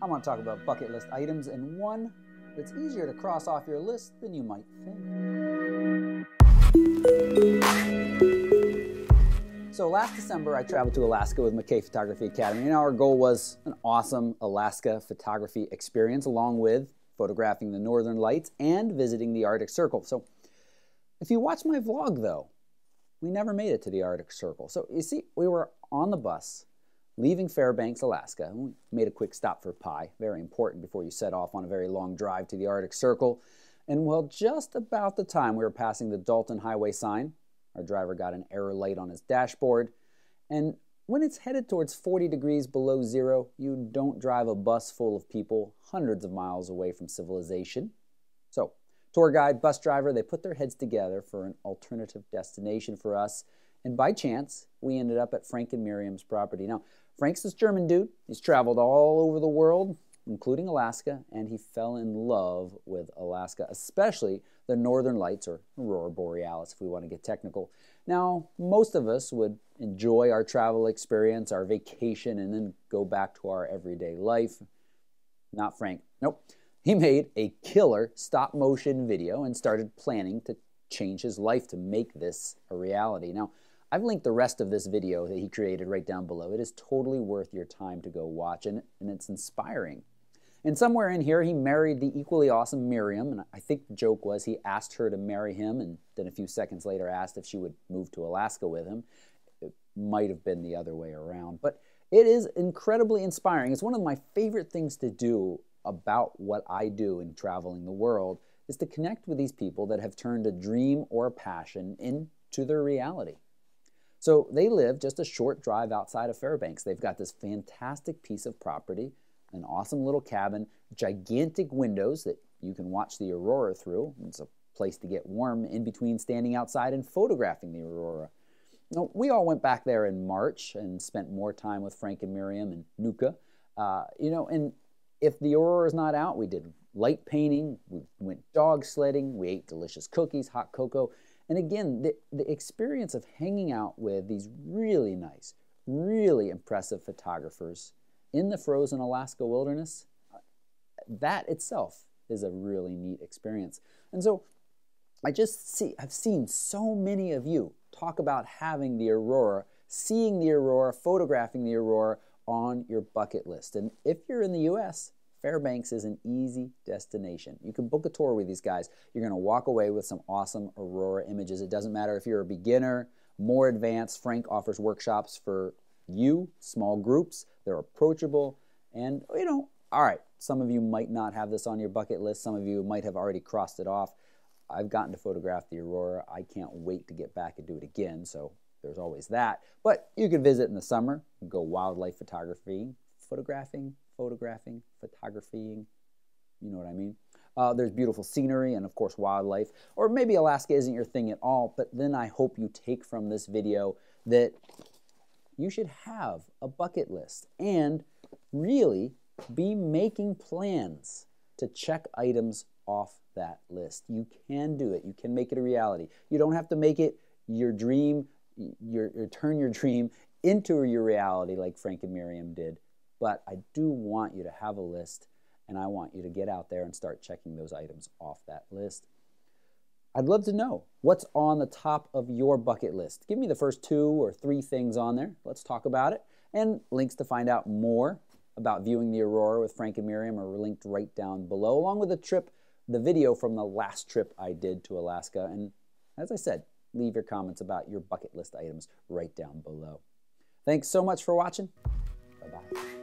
I want to talk about bucket list items and one that's easier to cross off your list than you might think. So last December, I traveled to Alaska with McKay Photography Academy, and our goal was an awesome Alaska photography experience, along with photographing the Northern Lights and visiting the Arctic Circle. So if you watch my vlog, though, we never made it to the Arctic Circle. So you see, we were on the bus leaving Fairbanks, Alaska. We made a quick stop for pie, very important before you set off on a very long drive to the Arctic Circle. And well, just about the time we were passing the Dalton Highway sign, our driver got an error light on his dashboard. And when it's headed towards 40 degrees below zero, you don't drive a bus full of people hundreds of miles away from civilization. So, tour guide, bus driver, they put their heads together for an alternative destination for us. And by chance, we ended up at Frank and Miriam's property. Now, Frank's this German dude. He's traveled all over the world, including Alaska, and he fell in love with Alaska, especially the Northern Lights, or Aurora Borealis if we want to get technical. Now, most of us would enjoy our travel experience, our vacation, and then go back to our everyday life. Not Frank. Nope. He made a killer stop-motion video and started planning to change his life to make this a reality. Now, I've linked the rest of this video that he created right down below. It is totally worth your time to go watch, and it's inspiring. And somewhere in here, he married the equally awesome Miriam, and I think the joke was he asked her to marry him, and then a few seconds later asked if she would move to Alaska with him. It might have been the other way around, but it is incredibly inspiring. It's one of my favorite things to do about what I do in traveling the world, is to connect with these people that have turned a dream or a passion into their reality. So they live just a short drive outside of Fairbanks. They've got this fantastic piece of property, an awesome little cabin, gigantic windows that you can watch the Aurora through. It's a place to get warm in between standing outside and photographing the Aurora. Now, we all went back there in March and spent more time with Frank and Miriam and Nuka. And if the Aurora is not out, we did light painting, we went dog sledding, we ate delicious cookies, hot cocoa. And again, the experience of hanging out with these really nice, really impressive photographers in the frozen Alaska wilderness, that itself is a really neat experience. And so I've seen so many of you talk about having the Aurora, seeing the Aurora, photographing the Aurora on your bucket list. And if you're in the US, Fairbanks is an easy destination. You can book a tour with these guys. You're going to walk away with some awesome Aurora images. It doesn't matter if you're a beginner, more advanced. Frank offers workshops for you, small groups. They're approachable. And, all right, some of you might not have this on your bucket list. Some of you might have already crossed it off. I've gotten to photograph the Aurora. I can't wait to get back and do it again, so there's always that. But you could visit in the summer, go wildlife photographying, photographying, you know what I mean? There's beautiful scenery and, of course, wildlife. Or maybe Alaska isn't your thing at all, but then I hope you take from this video that you should have a bucket list and really be making plans to check items off that list. You can do it. You can make it a reality. You don't have to make it your dream, turn your dream into your reality like Frank and Miriam did. But I do want you to have a list, and I want you to get out there and start checking those items off that list. I'd love to know what's on the top of your bucket list. Give me the first 2 or 3 things on there. Let's talk about it. And links to find out more about viewing the Aurora with Frank and Miriam are linked right down below, along with the video from the last trip I did to Alaska. And as I said, leave your comments about your bucket list items right down below. Thanks so much for watching. Bye-bye.